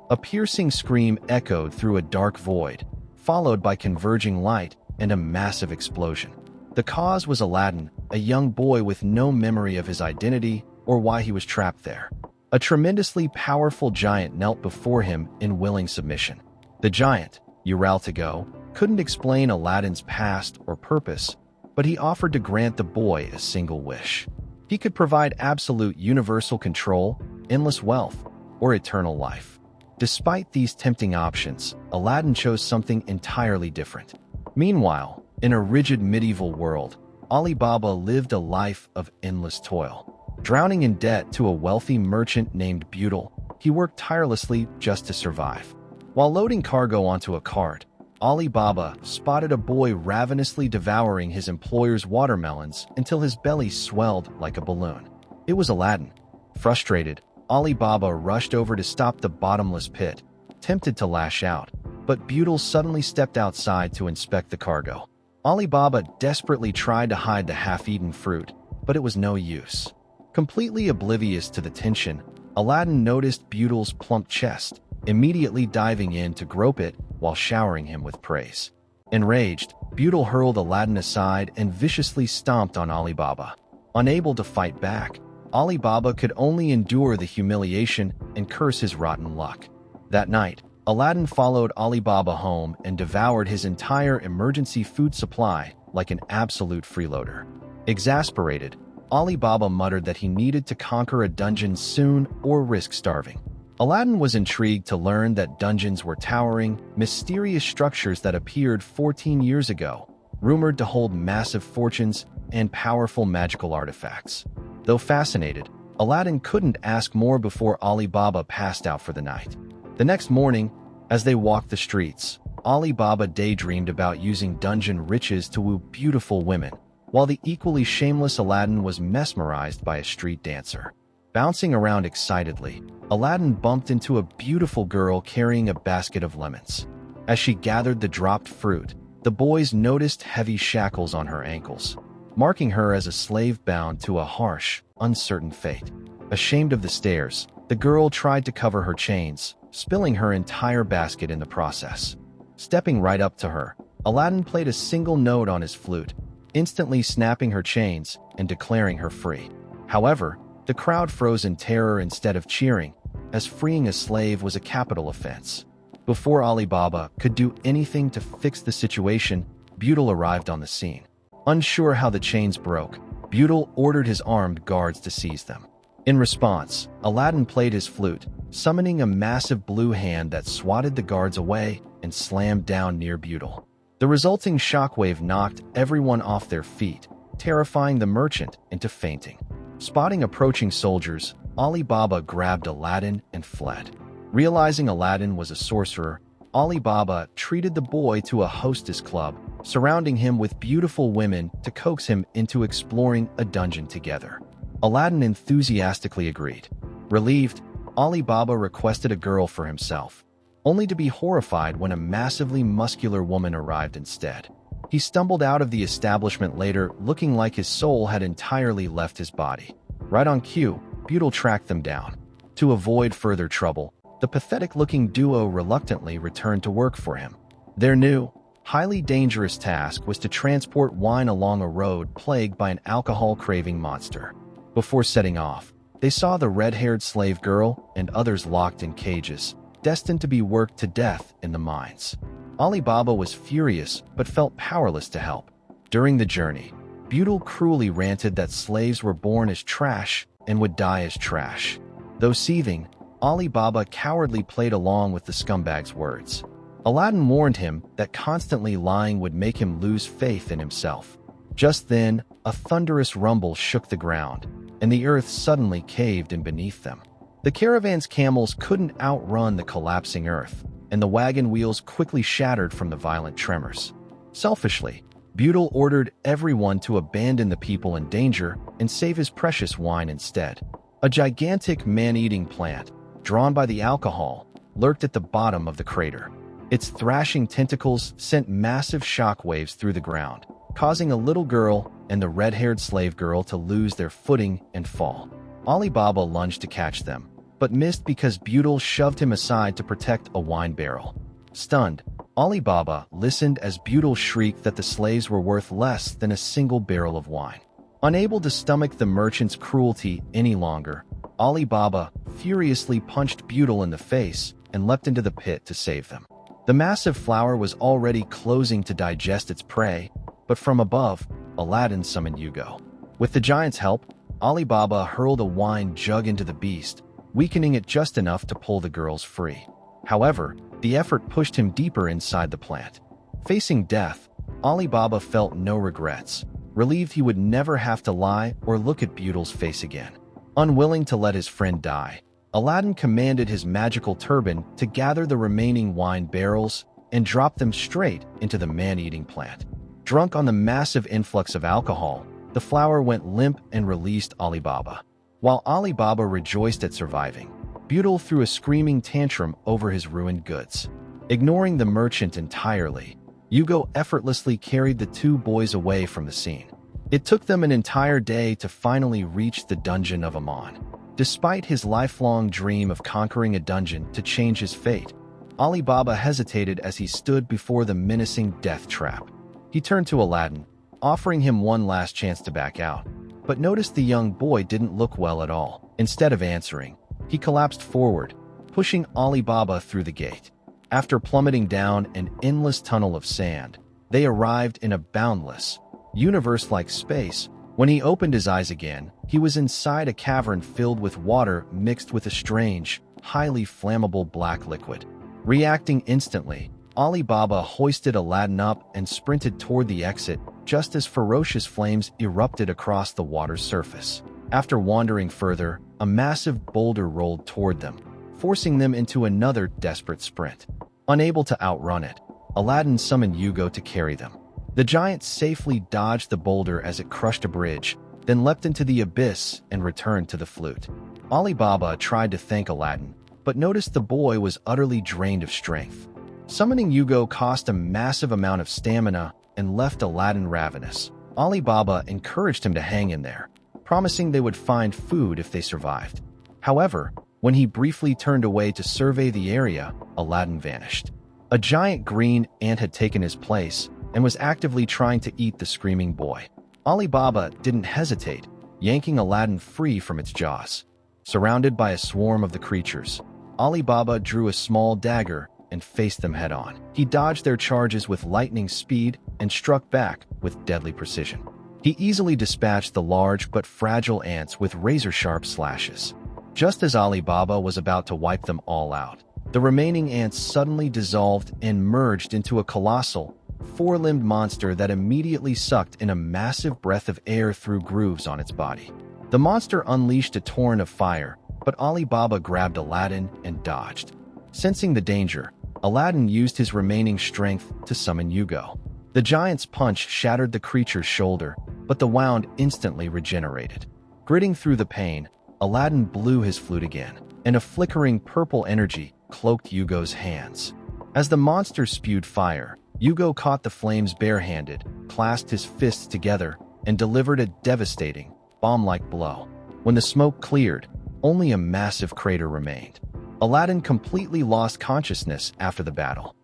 A piercing scream echoed through a dark void, followed by converging light and a massive explosion. The cause was Aladdin, a young boy with no memory of his identity or why he was trapped there. A tremendously powerful giant knelt before him in willing submission. The giant, Uraltigo, couldn't explain Aladdin's past or purpose, but he offered to grant the boy a single wish. He could provide absolute universal control, endless wealth, or eternal life. Despite these tempting options, Aladdin chose something entirely different. Meanwhile, in a rigid medieval world, Alibaba lived a life of endless toil. Drowning in debt to a wealthy merchant named Butel, he worked tirelessly just to survive. While loading cargo onto a cart, Alibaba spotted a boy ravenously devouring his employer's watermelons until his belly swelled like a balloon. It was Aladdin. Frustrated, Alibaba rushed over to stop the bottomless pit, tempted to lash out, but Butel suddenly stepped outside to inspect the cargo. Alibaba desperately tried to hide the half-eaten fruit, but it was no use. Completely oblivious to the tension, Aladdin noticed Butel's plump chest, immediately diving in to grope it while showering him with praise. Enraged, Butel hurled Aladdin aside and viciously stomped on Alibaba. Unable to fight back, Alibaba could only endure the humiliation and curse his rotten luck. That night, Aladdin followed Alibaba home and devoured his entire emergency food supply like an absolute freeloader. Exasperated, Alibaba muttered that he needed to conquer a dungeon soon or risk starving. Aladdin was intrigued to learn that dungeons were towering, mysterious structures that appeared 14 years ago, rumored to hold massive fortunes and powerful magical artifacts. Though fascinated, Aladdin couldn't ask more before Alibaba passed out for the night. The next morning, as they walked the streets, Alibaba daydreamed about using dungeon riches to woo beautiful women, while the equally shameless Aladdin was mesmerized by a street dancer. Bouncing around excitedly, Aladdin bumped into a beautiful girl carrying a basket of lemons. As she gathered the dropped fruit, the boys noticed heavy shackles on her ankles, marking her as a slave bound to a harsh, uncertain fate. Ashamed of the stares, the girl tried to cover her chains, spilling her entire basket in the process. Stepping right up to her, Aladdin played a single note on his flute, instantly snapping her chains and declaring her free. However, the crowd froze in terror instead of cheering, as freeing a slave was a capital offense. Before Alibaba could do anything to fix the situation, Butel arrived on the scene. Unsure how the chains broke, Butel ordered his armed guards to seize them. In response, Aladdin played his flute, summoning a massive blue hand that swatted the guards away and slammed down near Butel. The resulting shockwave knocked everyone off their feet, terrifying the merchant into fainting. Spotting approaching soldiers, Alibaba grabbed Aladdin and fled. Realizing Aladdin was a sorcerer, Alibaba treated the boy to a hostess club, surrounding him with beautiful women to coax him into exploring a dungeon together. Aladdin enthusiastically agreed. Relieved, Alibaba requested a girl for himself, only to be horrified when a massively muscular woman arrived instead. He stumbled out of the establishment later looking like his soul had entirely left his body. Right on cue, Butel tracked them down. To avoid further trouble, the pathetic-looking duo reluctantly returned to work for him. Their new, highly dangerous task was to transport wine along a road plagued by an alcohol-craving monster. Before setting off, they saw the red-haired slave girl and others locked in cages, destined to be worked to death in the mines. Alibaba was furious but felt powerless to help. During the journey, Butel cruelly ranted that slaves were born as trash and would die as trash. Though seething, Alibaba cowardly played along with the scumbag's words. Aladdin warned him that constantly lying would make him lose faith in himself. Just then, a thunderous rumble shook the ground, and the earth suddenly caved in beneath them. The caravan's camels couldn't outrun the collapsing earth, and the wagon wheels quickly shattered from the violent tremors. Selfishly, Butel ordered everyone to abandon the people in danger and save his precious wine instead. A gigantic man-eating plant, drawn by the alcohol, lurked at the bottom of the crater. Its thrashing tentacles sent massive shockwaves through the ground, causing a little girl and the red-haired slave girl to lose their footing and fall. Alibaba lunged to catch them, but missed because Butyl shoved him aside to protect a wine barrel. Stunned, Alibaba listened as Butyl shrieked that the slaves were worth less than a single barrel of wine. Unable to stomach the merchant's cruelty any longer, Alibaba furiously punched Butyl in the face and leapt into the pit to save them. The massive flower was already closing to digest its prey, but from above, Aladdin summoned Yugo. With the giant's help, Alibaba hurled a wine jug into the beast, weakening it just enough to pull the girls free. However, the effort pushed him deeper inside the plant. Facing death, Alibaba felt no regrets, relieved he would never have to lie or look at Butyl's face again. Unwilling to let his friend die, Aladdin commanded his magical turban to gather the remaining wine barrels and drop them straight into the man-eating plant. Drunk on the massive influx of alcohol, the flower went limp and released Alibaba. While Alibaba rejoiced at surviving, Butyl threw a screaming tantrum over his ruined goods. Ignoring the merchant entirely, Yugo effortlessly carried the two boys away from the scene. It took them an entire day to finally reach the dungeon of Amon. Despite his lifelong dream of conquering a dungeon to change his fate, Alibaba hesitated as he stood before the menacing death trap. He turned to Aladdin, offering him one last chance to back out, but noticed the young boy didn't look well at all. Instead of answering, he collapsed forward, pushing Alibaba through the gate. After plummeting down an endless tunnel of sand, they arrived in a boundless, universe-like space. When he opened his eyes again, he was inside a cavern filled with water mixed with a strange, highly flammable black liquid. Reacting instantly, Alibaba hoisted Aladdin up and sprinted toward the exit just as ferocious flames erupted across the water's surface. After wandering further, a massive boulder rolled toward them, forcing them into another desperate sprint. Unable to outrun it, Aladdin summoned Yugo to carry them. The giant safely dodged the boulder as it crushed a bridge, then leapt into the abyss and returned to the flute. Alibaba tried to thank Aladdin, but noticed the boy was utterly drained of strength. Summoning Yugo cost a massive amount of stamina and left Aladdin ravenous. Alibaba encouraged him to hang in there, promising they would find food if they survived. However, when he briefly turned away to survey the area, Aladdin vanished. A giant green ant had taken his place and was actively trying to eat the screaming boy. Alibaba didn't hesitate, yanking Aladdin free from its jaws. Surrounded by a swarm of the creatures, Alibaba drew a small dagger and faced them head-on. He dodged their charges with lightning speed and struck back with deadly precision. He easily dispatched the large but fragile ants with razor-sharp slashes. Just as Alibaba was about to wipe them all out, the remaining ants suddenly dissolved and merged into a colossal, four-limbed monster that immediately sucked in a massive breath of air through grooves on its body. The monster unleashed a torrent of fire, but Alibaba grabbed Aladdin and dodged. Sensing the danger, Aladdin used his remaining strength to summon Yugo. The giant's punch shattered the creature's shoulder, but the wound instantly regenerated. Gritting through the pain, Aladdin blew his flute again, and a flickering purple energy cloaked Yugo's hands. As the monster spewed fire, Yugo caught the flames barehanded, clasped his fists together, and delivered a devastating, bomb-like blow. When the smoke cleared, only a massive crater remained. Aladdin completely lost consciousness after the battle.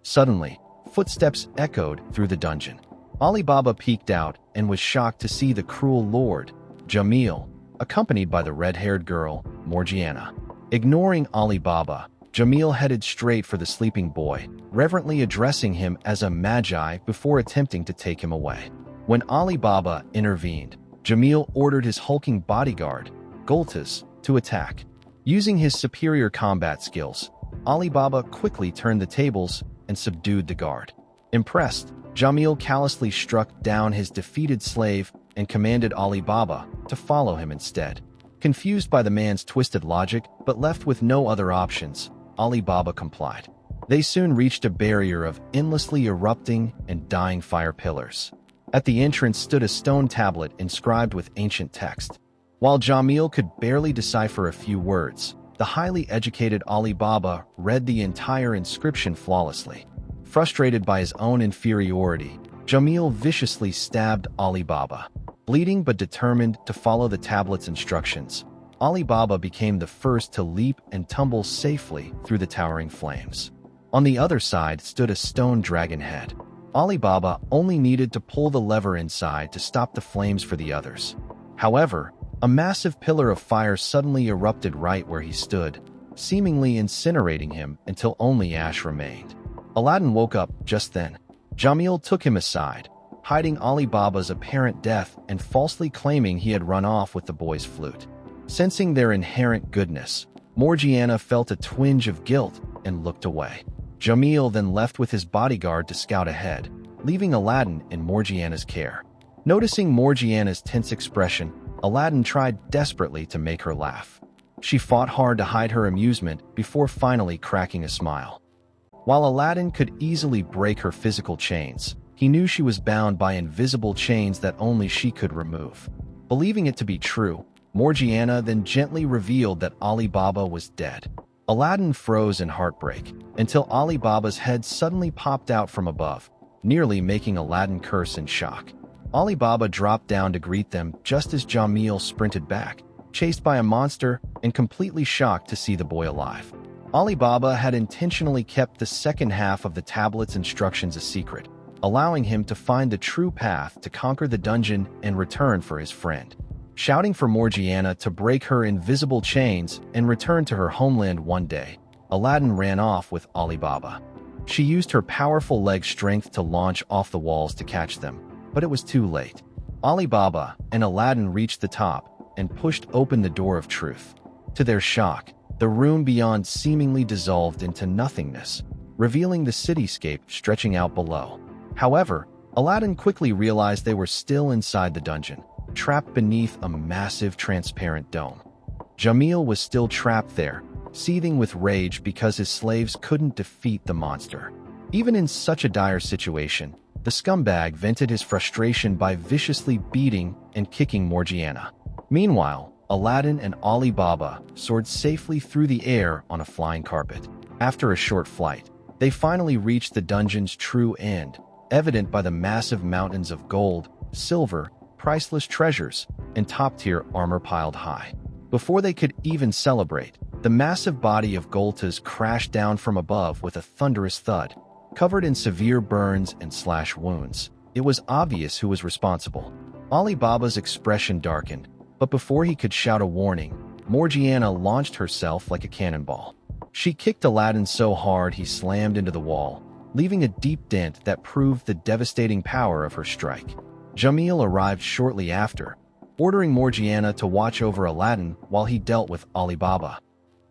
Suddenly, footsteps echoed through the dungeon. Alibaba peeked out and was shocked to see the cruel lord, Jamil, accompanied by the red-haired girl, Morgiana. Ignoring Alibaba, Jamil headed straight for the sleeping boy, reverently addressing him as a magi before attempting to take him away. When Alibaba intervened, Jamil ordered his hulking bodyguard, Goltas, to attack. Using his superior combat skills, Alibaba quickly turned the tables and subdued the guard. Impressed, Jamil callously struck down his defeated slave and commanded Alibaba to follow him instead. Confused by the man's twisted logic, but left with no other options, Alibaba complied. They soon reached a barrier of endlessly erupting and dying fire pillars. At the entrance stood a stone tablet inscribed with ancient text. While Jamil could barely decipher a few words, the highly educated Alibaba read the entire inscription flawlessly. Frustrated by his own inferiority, Jamil viciously stabbed Alibaba. Bleeding but determined to follow the tablet's instructions, Alibaba became the first to leap and tumble safely through the towering flames. On the other side stood a stone dragon head. Alibaba only needed to pull the lever inside to stop the flames for the others. However, a massive pillar of fire suddenly erupted right where he stood, seemingly incinerating him until only ash remained. Aladdin woke up just then. Jamil took him aside, hiding Alibaba's apparent death and falsely claiming he had run off with the boy's flute. Sensing their inherent goodness, Morgiana felt a twinge of guilt and looked away. Jamil then left with his bodyguard to scout ahead, leaving Aladdin in Morgiana's care. Noticing Morgiana's tense expression, Aladdin tried desperately to make her laugh. She fought hard to hide her amusement before finally cracking a smile. While Aladdin could easily break her physical chains, he knew she was bound by invisible chains that only she could remove. Believing it to be true, Morgiana then gently revealed that Alibaba was dead. Aladdin froze in heartbreak until Alibaba's head suddenly popped out from above, nearly making Aladdin curse in shock. Alibaba dropped down to greet them just as Jamil sprinted back, chased by a monster and completely shocked to see the boy alive. Alibaba had intentionally kept the second half of the tablet's instructions a secret, allowing him to find the true path to conquer the dungeon and return for his friend. Shouting for Morgiana to break her invisible chains and return to her homeland one day, Aladdin ran off with Alibaba. She used her powerful leg strength to launch off the walls to catch them, but it was too late. Alibaba and Aladdin reached the top and pushed open the door of truth. To their shock, the room beyond seemingly dissolved into nothingness, revealing the cityscape stretching out below. However, Aladdin quickly realized they were still inside the dungeon, trapped beneath a massive transparent dome. Jamil was still trapped there, seething with rage because his slaves couldn't defeat the monster. Even in such a dire situation, the scumbag vented his frustration by viciously beating and kicking Morgiana. Meanwhile, Aladdin and Alibaba soared safely through the air on a flying carpet. After a short flight, they finally reached the dungeon's true end, evident by the massive mountains of gold, silver, priceless treasures, and top-tier armor piled high. Before they could even celebrate, the massive body of Goltas crashed down from above with a thunderous thud. Covered in severe burns and slash wounds, it was obvious who was responsible. Alibaba's expression darkened, but before he could shout a warning, Morgiana launched herself like a cannonball. She kicked Aladdin so hard he slammed into the wall, leaving a deep dent that proved the devastating power of her strike. Jamil arrived shortly after, ordering Morgiana to watch over Aladdin while he dealt with Alibaba.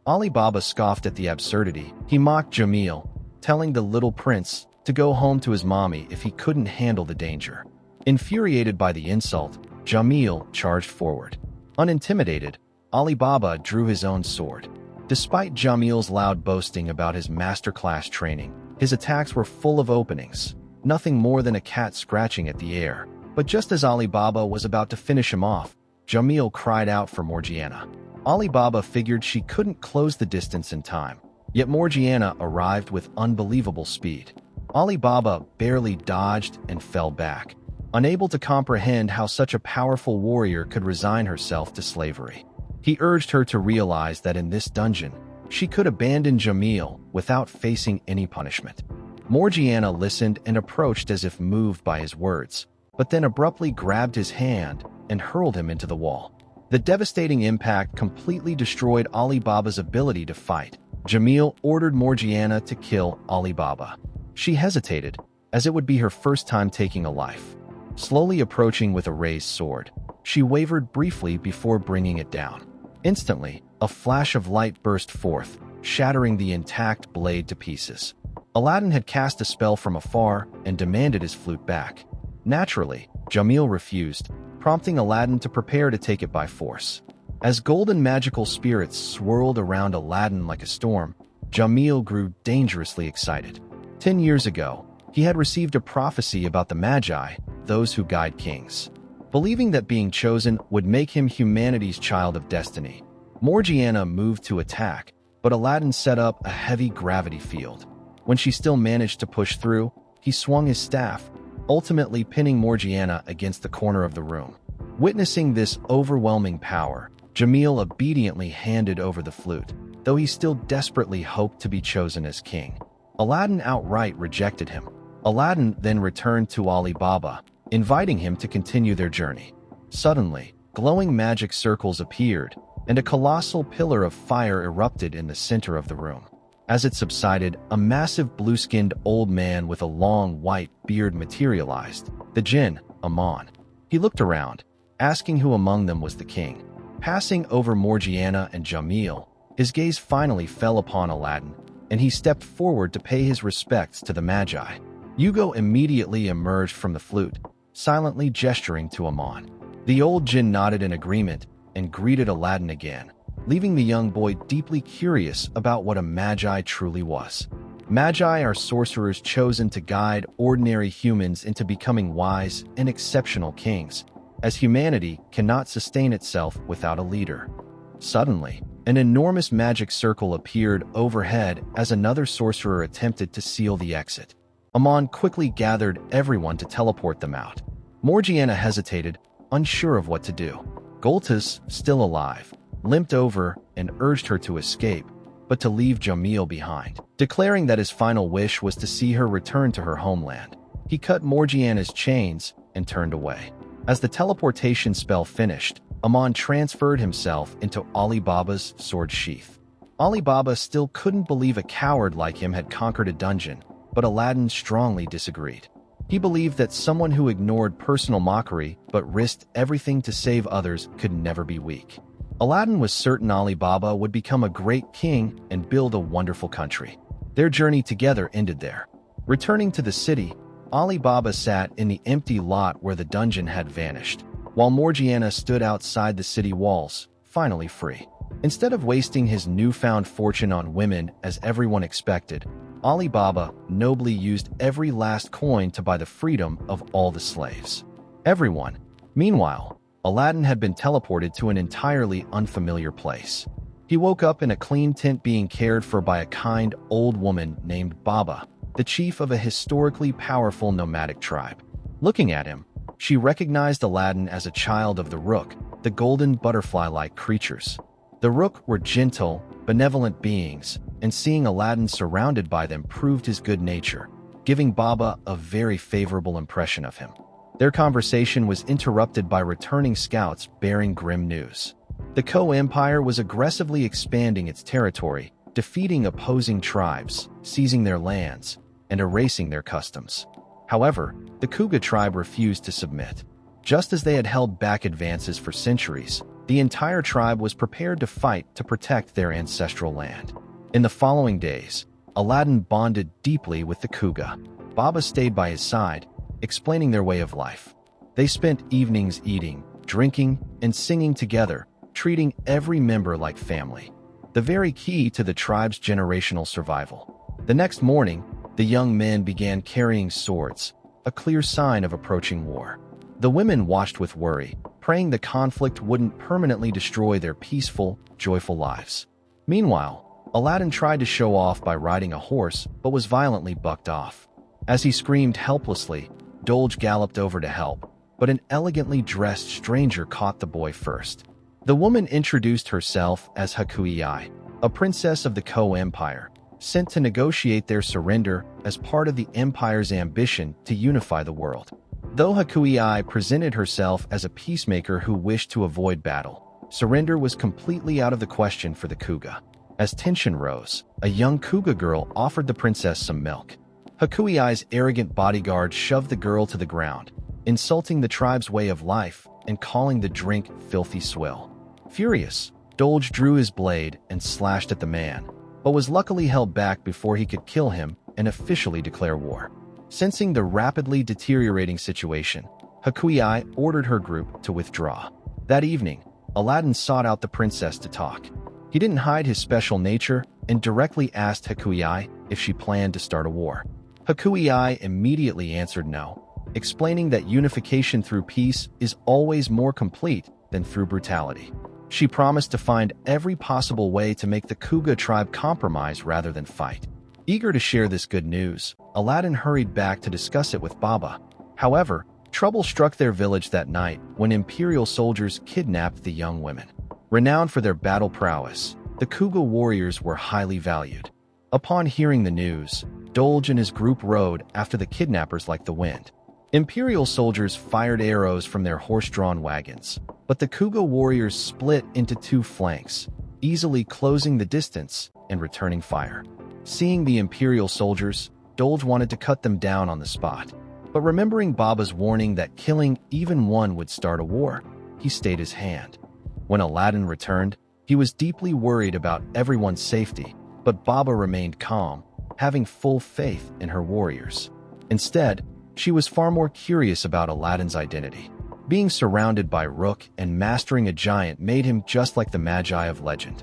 Alibaba scoffed at the absurdity. He mocked Jamil, telling the little prince to go home to his mommy if he couldn't handle the danger. Infuriated by the insult, Jamil charged forward. Unintimidated, Alibaba drew his own sword. Despite Jamil's loud boasting about his masterclass training, his attacks were full of openings, nothing more than a cat scratching at the air. But just as Alibaba was about to finish him off, Jamil cried out for Morgiana. Alibaba figured she couldn't close the distance in time, yet Morgiana arrived with unbelievable speed. Alibaba barely dodged and fell back, unable to comprehend how such a powerful warrior could resign herself to slavery. He urged her to realize that in this dungeon, she could abandon Jamil without facing any punishment. Morgiana listened and approached as if moved by his words, but then abruptly grabbed his hand and hurled him into the wall. The devastating impact completely destroyed Alibaba's ability to fight. Jamil ordered Morgiana to kill Alibaba. She hesitated, as it would be her first time taking a life. Slowly approaching with a raised sword, she wavered briefly before bringing it down. Instantly, a flash of light burst forth, shattering the intact blade to pieces. Aladdin had cast a spell from afar and demanded his flute back. Naturally, Jamil refused, prompting Aladdin to prepare to take it by force. As golden magical spirits swirled around Aladdin like a storm, Jamil grew dangerously excited. 10 years ago, he had received a prophecy about the Magi, those who guide kings. Believing that being chosen would make him humanity's child of destiny, Morgiana moved to attack, but Aladdin set up a heavy gravity field. When she still managed to push through, he swung his staff, ultimately pinning Morgiana against the corner of the room. Witnessing this overwhelming power, Jamil obediently handed over the flute, though he still desperately hoped to be chosen as king. Aladdin outright rejected him. Aladdin then returned to Alibaba, inviting him to continue their journey. Suddenly, glowing magic circles appeared, and a colossal pillar of fire erupted in the center of the room. As it subsided, a massive blue-skinned old man with a long white beard materialized, the jinn, Amon. He looked around, asking who among them was the king. Passing over Morgiana and Jamil, his gaze finally fell upon Aladdin, and he stepped forward to pay his respects to the Magi. Hugo immediately emerged from the flute, silently gesturing to Amon. The old jinn nodded in agreement and greeted Aladdin again, leaving the young boy deeply curious about what a Magi truly was. Magi are sorcerers chosen to guide ordinary humans into becoming wise and exceptional kings, as humanity cannot sustain itself without a leader. Suddenly, an enormous magic circle appeared overhead as another sorcerer attempted to seal the exit. Amon quickly gathered everyone to teleport them out. Morgiana hesitated, unsure of what to do. Goltus, still alive, limped over and urged her to escape, but to leave Jamil behind, declaring that his final wish was to see her return to her homeland. He cut Morgiana's chains and turned away. As the teleportation spell finished, Amon transferred himself into Alibaba's sword sheath. Alibaba still couldn't believe a coward like him had conquered a dungeon, but Aladdin strongly disagreed. He believed that someone who ignored personal mockery but risked everything to save others could never be weak. Aladdin was certain Alibaba would become a great king and build a wonderful country. Their journey together ended there. Returning to the city, Alibaba sat in the empty lot where the dungeon had vanished, while Morgiana stood outside the city walls, finally free. Instead of wasting his newfound fortune on women as everyone expected, Alibaba nobly used every last coin to buy the freedom of all the slaves. Everyone. Meanwhile, Aladdin had been teleported to an entirely unfamiliar place. He woke up in a clean tent being cared for by a kind old woman named Baba, the chief of a historically powerful nomadic tribe. Looking at him, she recognized Aladdin as a child of the Rook, the golden butterfly-like creatures. The Rook were gentle, benevolent beings, and seeing Aladdin surrounded by them proved his good nature, giving Baba a very favorable impression of him. Their conversation was interrupted by returning scouts bearing grim news. The Ko Empire was aggressively expanding its territory, defeating opposing tribes, seizing their lands, and erasing their customs. However, the Kuga tribe refused to submit. Just as they had held back advances for centuries, the entire tribe was prepared to fight to protect their ancestral land. In the following days, Aladdin bonded deeply with the Kuga. Baba stayed by his side, explaining their way of life. They spent evenings eating, drinking, and singing together, treating every member like family, the very key to the tribe's generational survival. The next morning, the young men began carrying swords, a clear sign of approaching war. The women watched with worry, praying the conflict wouldn't permanently destroy their peaceful, joyful lives. Meanwhile, Aladdin tried to show off by riding a horse, but was violently bucked off. As he screamed helplessly, Dolge galloped over to help, but an elegantly dressed stranger caught the boy first. The woman introduced herself as Haikyuu, a princess of the Ko Empire, sent to negotiate their surrender as part of the Empire's ambition to unify the world. Though Haikyuu presented herself as a peacemaker who wished to avoid battle, surrender was completely out of the question for the Kuga. As tension rose, a young Kuga girl offered the princess some milk. Hakui's arrogant bodyguard shoved the girl to the ground, insulting the tribe's way of life and calling the drink filthy swill. Furious, Dolge drew his blade and slashed at the man, but was luckily held back before he could kill him and officially declare war. Sensing the rapidly deteriorating situation, Haikyuu ordered her group to withdraw. That evening, Aladdin sought out the princess to talk. He didn't hide his special nature and directly asked Haikyuu if she planned to start a war. Haikyuu immediately answered no, explaining that unification through peace is always more complete than through brutality. She promised to find every possible way to make the Kuga tribe compromise rather than fight. Eager to share this good news, Aladdin hurried back to discuss it with Baba. However, trouble struck their village that night when Imperial soldiers kidnapped the young women. Renowned for their battle prowess, the Kuga warriors were highly valued. Upon hearing the news, Dolge and his group rode after the kidnappers like the wind. Imperial soldiers fired arrows from their horse-drawn wagons, but the Kuga warriors split into two flanks, easily closing the distance and returning fire. Seeing the Imperial soldiers, Dolge wanted to cut them down on the spot. But remembering Baba's warning that killing even one would start a war, he stayed his hand. When Aladdin returned, he was deeply worried about everyone's safety, but Baba remained calm, having full faith in her warriors. Instead, she was far more curious about Aladdin's identity. Being surrounded by Rook and mastering a giant made him just like the Magi of legend.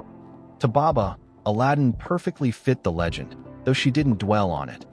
To Baba, Aladdin perfectly fit the legend, though she didn't dwell on it.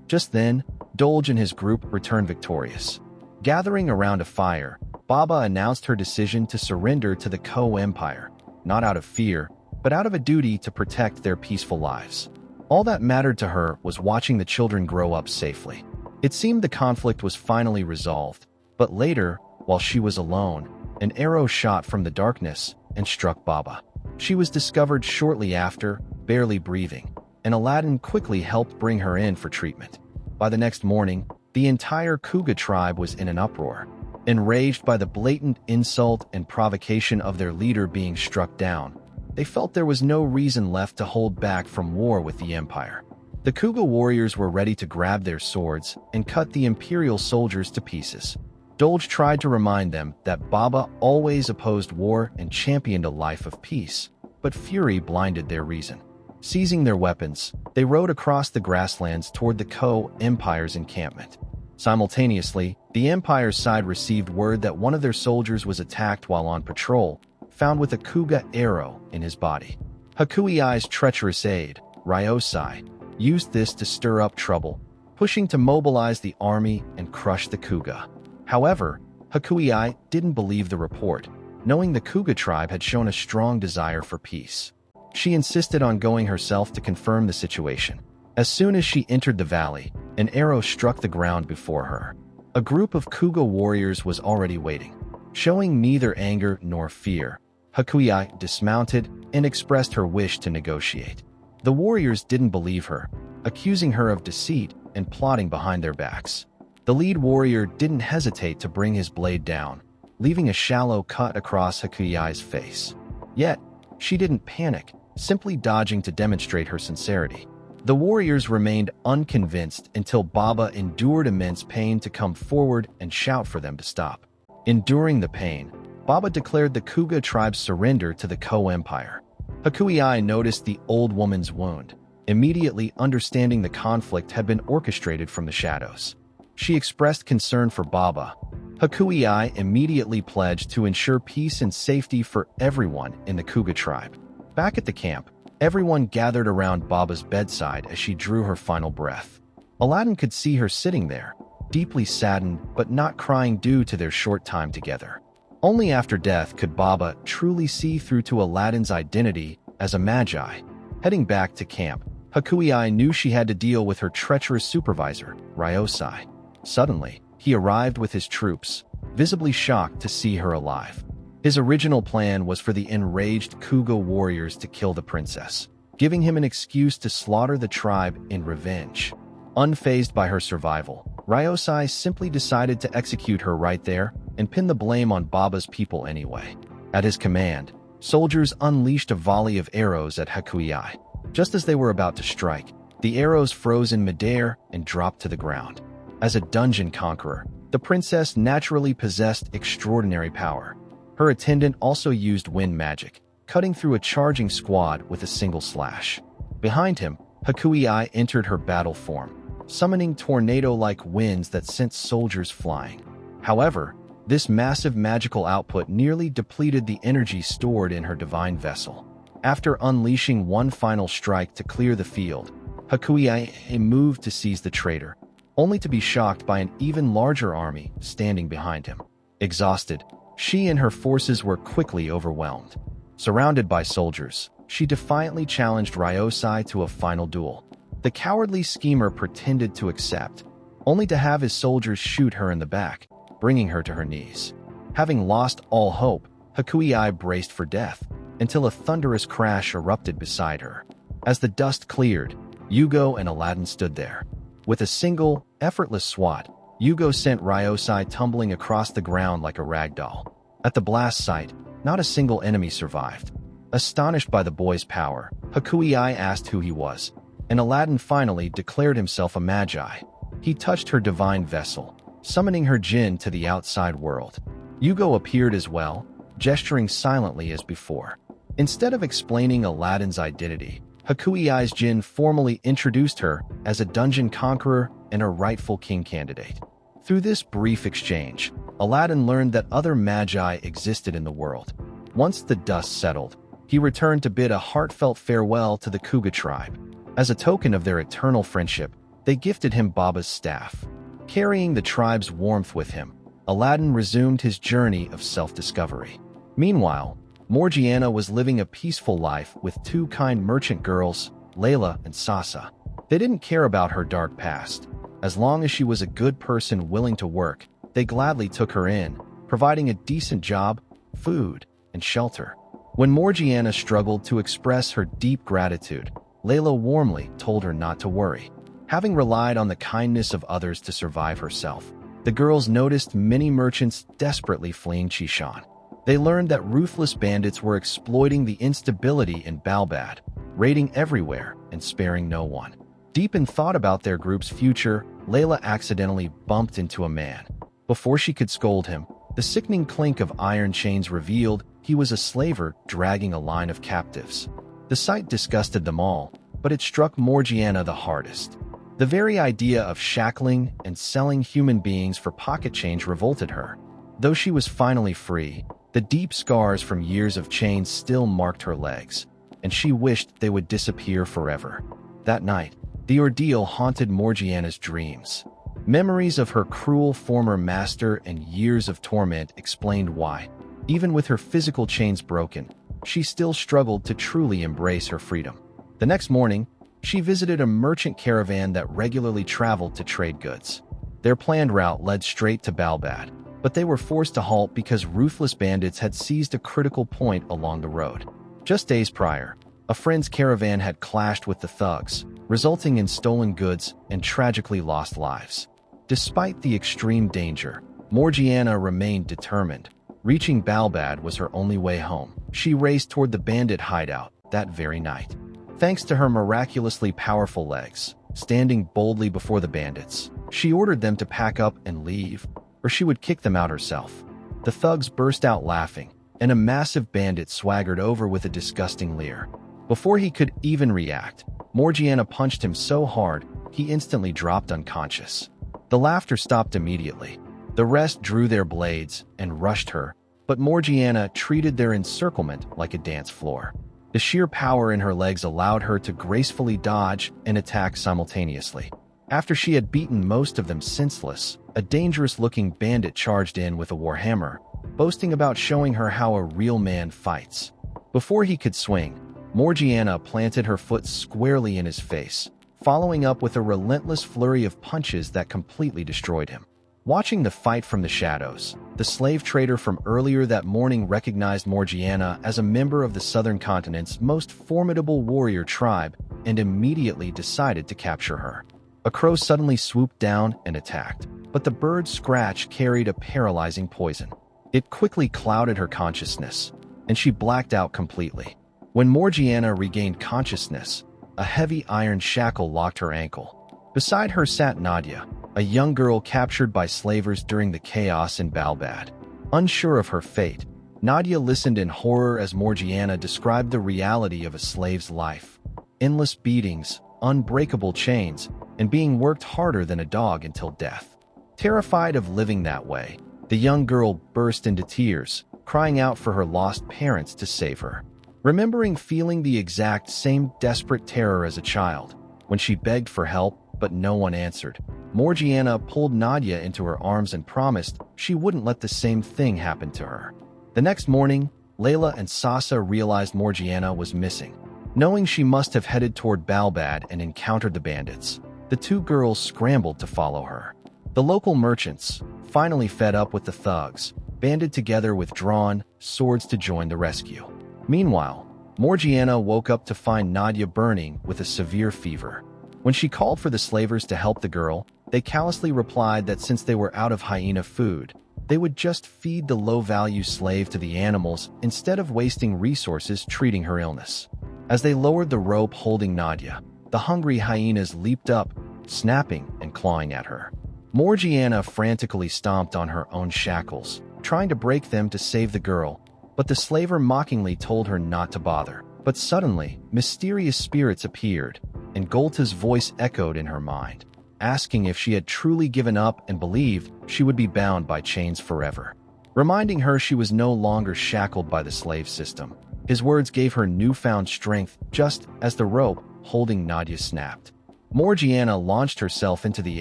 Just then, Dolge and his group returned victorious. Gathering around a fire, Baba announced her decision to surrender to the Ko Empire, not out of fear, but out of a duty to protect their peaceful lives. All that mattered to her was watching the children grow up safely. It seemed the conflict was finally resolved, but later, while she was alone, an arrow shot from the darkness and struck Baba. She was discovered shortly after, barely breathing, and Aladdin quickly helped bring her in for treatment. By the next morning, the entire Kuga tribe was in an uproar. Enraged by the blatant insult and provocation of their leader being struck down, they felt there was no reason left to hold back from war with the Empire. The Kuga warriors were ready to grab their swords and cut the Imperial soldiers to pieces. Dolge tried to remind them that Baba always opposed war and championed a life of peace, but fury blinded their reason. Seizing their weapons, they rode across the grasslands toward the Ko Empire's encampment. Simultaneously, the Empire's side received word that one of their soldiers was attacked while on patrol, found with a Kuga arrow in his body. Hakui's treacherous aide, Ryosai, used this to stir up trouble, pushing to mobilize the army and crush the Kuga. However, Hakui didn't believe the report, knowing the Kuga tribe had shown a strong desire for peace. She insisted on going herself to confirm the situation. As soon as she entered the valley, an arrow struck the ground before her. A group of Kuga warriors was already waiting. Showing neither anger nor fear, Hakui dismounted and expressed her wish to negotiate. The warriors didn't believe her, accusing her of deceit and plotting behind their backs. The lead warrior didn't hesitate to bring his blade down, leaving a shallow cut across Hakui's face. Yet, she didn't panic, simply dodging to demonstrate her sincerity. The warriors remained unconvinced until Baba endured immense pain to come forward and shout for them to stop. Enduring the pain, Baba declared the Kuga tribe's surrender to the Ko Empire. Hakui noticed the old woman's wound, immediately understanding the conflict had been orchestrated from the shadows. She expressed concern for Baba. Hakui immediately pledged to ensure peace and safety for everyone in the Kuga tribe. Back at the camp, everyone gathered around Baba's bedside as she drew her final breath. Aladdin could see her sitting there, deeply saddened but not crying due to their short time together. Only after death could Baba truly see through to Aladdin's identity as a magi. Heading back to camp, Hakui knew she had to deal with her treacherous supervisor, Ryosai. Suddenly, he arrived with his troops, visibly shocked to see her alive. His original plan was for the enraged Kuga warriors to kill the princess, giving him an excuse to slaughter the tribe in revenge. Unfazed by her survival, Ryosai simply decided to execute her right there and pin the blame on Baba's people anyway. At his command, soldiers unleashed a volley of arrows at Hakui. Just as they were about to strike, the arrows froze in midair and dropped to the ground. As a dungeon conqueror, the princess naturally possessed extraordinary power. Her attendant also used wind magic, cutting through a charging squad with a single slash. Behind him, Hakui entered her battle form, summoning tornado-like winds that sent soldiers flying. However, this massive magical output nearly depleted the energy stored in her divine vessel. After unleashing one final strike to clear the field, Hakui moved to seize the traitor, only to be shocked by an even larger army standing behind him. Exhausted, she and her forces were quickly overwhelmed. Surrounded by soldiers, she defiantly challenged Ryosai to a final duel. The cowardly schemer pretended to accept, only to have his soldiers shoot her in the back, bringing her to her knees. Having lost all hope, Hakui braced for death, until a thunderous crash erupted beside her. As the dust cleared, Yugo and Aladdin stood there. With a single, effortless swat, Yugo sent Ryosai tumbling across the ground like a rag doll. At the blast site, not a single enemy survived. Astonished by the boy's power, Hakuei asked who he was, and Aladdin finally declared himself a magi. He touched her divine vessel, summoning her jinn to the outside world. Yugo appeared as well, gesturing silently as before. Instead of explaining Aladdin's identity, Hakuei's jinn formally introduced her as a dungeon conqueror and a rightful king candidate. Through this brief exchange, Aladdin learned that other magi existed in the world. Once the dust settled, he returned to bid a heartfelt farewell to the Kuga tribe. As a token of their eternal friendship, they gifted him Baba's staff. Carrying the tribe's warmth with him, Aladdin resumed his journey of self-discovery. Meanwhile, Morgiana was living a peaceful life with two kind merchant girls, Layla and Sasa. They didn't care about her dark past. As long as she was a good person willing to work, they gladly took her in, providing a decent job, food, and shelter. When Morgiana struggled to express her deep gratitude, Layla warmly told her not to worry. Having relied on the kindness of others to survive herself, the girls noticed many merchants desperately fleeing Chishan. They learned that ruthless bandits were exploiting the instability in Balbad, raiding everywhere and sparing no one. Deep in thought about their group's future, Layla accidentally bumped into a man. Before she could scold him, the sickening clink of iron chains revealed he was a slaver dragging a line of captives. The sight disgusted them all, but it struck Morgiana the hardest. The very idea of shackling and selling human beings for pocket change revolted her. Though she was finally free, the deep scars from years of chains still marked her legs, and she wished they would disappear forever. That night, the ordeal haunted Morgiana's dreams. Memories of her cruel former master and years of torment explained why, even with her physical chains broken, she still struggled to truly embrace her freedom. The next morning, she visited a merchant caravan that regularly traveled to trade goods. Their planned route led straight to Balbad, but they were forced to halt because ruthless bandits had seized a critical point along the road. Just days prior, a friend's caravan had clashed with the thugs, resulting in stolen goods and tragically lost lives. Despite the extreme danger, Morgiana remained determined. Reaching Balbad was her only way home. She raced toward the bandit hideout that very night. Thanks to her miraculously powerful legs, standing boldly before the bandits, she ordered them to pack up and leave, or she would kick them out herself. The thugs burst out laughing, and a massive bandit swaggered over with a disgusting leer. Before he could even react, Morgiana punched him so hard he instantly dropped unconscious. The laughter stopped immediately. The rest drew their blades and rushed her, but Morgiana treated their encirclement like a dance floor. The sheer power in her legs allowed her to gracefully dodge and attack simultaneously. After she had beaten most of them senseless, a dangerous-looking bandit charged in with a warhammer, boasting about showing her how a real man fights. Before he could swing, Morgiana planted her foot squarely in his face, following up with a relentless flurry of punches that completely destroyed him. Watching the fight from the shadows, the slave trader from earlier that morning recognized Morgiana as a member of the southern continent's most formidable warrior tribe and immediately decided to capture her. A crow suddenly swooped down and attacked, but the bird's scratch carried a paralyzing poison. It quickly clouded her consciousness, and she blacked out completely. When Morgiana regained consciousness, a heavy iron shackle locked her ankle. Beside her sat Nadia, a young girl captured by slavers during the chaos in Balbad. Unsure of her fate, Nadia listened in horror as Morgiana described the reality of a slave's life. Endless beatings, unbreakable chains, and being worked harder than a dog until death. Terrified of living that way, the young girl burst into tears, crying out for her lost parents to save her. Remembering feeling the exact same desperate terror as a child, when she begged for help but no one answered, Morgiana pulled Nadia into her arms and promised she wouldn't let the same thing happen to her. The next morning, Layla and Sasa realized Morgiana was missing. Knowing she must have headed toward Balbad and encountered the bandits, the two girls scrambled to follow her. The local merchants, finally fed up with the thugs, banded together with drawn swords to join the rescue. Meanwhile, Morgiana woke up to find Nadia burning with a severe fever. When she called for the slavers to help the girl, they callously replied that since they were out of hyena food, they would just feed the low-value slave to the animals instead of wasting resources treating her illness. As they lowered the rope holding Nadia, the hungry hyenas leaped up, snapping and clawing at her. Morgiana frantically stomped on her own shackles, trying to break them to save the girl, but the slaver mockingly told her not to bother. But suddenly, mysterious spirits appeared, and Golta's voice echoed in her mind, asking if she had truly given up and believed she would be bound by chains forever. Reminding her she was no longer shackled by the slave system, his words gave her newfound strength just as the rope holding Nadia snapped. Morgiana launched herself into the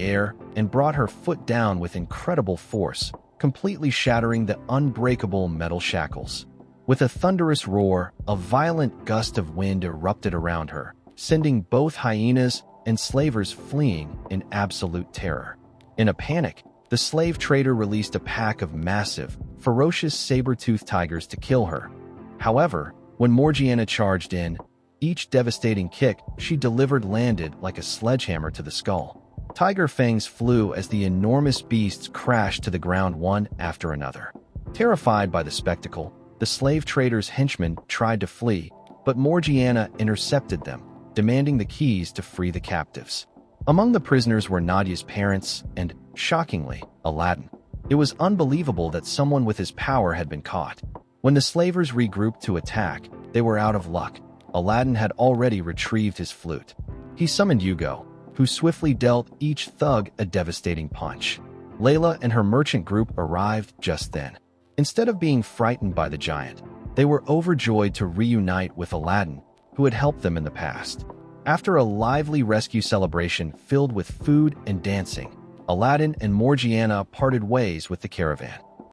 air and brought her foot down with incredible force, completely shattering the unbreakable metal shackles. With a thunderous roar, a violent gust of wind erupted around her, sending both hyenas and slavers fleeing in absolute terror. In a panic, the slave trader released a pack of massive, ferocious saber-toothed tigers to kill her. However, when Morgiana charged in, each devastating kick she delivered landed like a sledgehammer to the skull. Tiger fangs flew as the enormous beasts crashed to the ground one after another. Terrified by the spectacle, the slave trader's henchmen tried to flee, but Morgiana intercepted them, demanding the keys to free the captives. Among the prisoners were Nadia's parents and, shockingly, Aladdin. It was unbelievable that someone with his power had been caught. When the slavers regrouped to attack, they were out of luck. Aladdin had already retrieved his flute. He summoned Hugo, who swiftly dealt each thug a devastating punch. Layla and her merchant group arrived just then. Instead of being frightened by the giant, they were overjoyed to reunite with Aladdin, who had helped them in the past. After a lively rescue celebration filled with food and dancing, Aladdin and Morgiana parted ways with the caravan.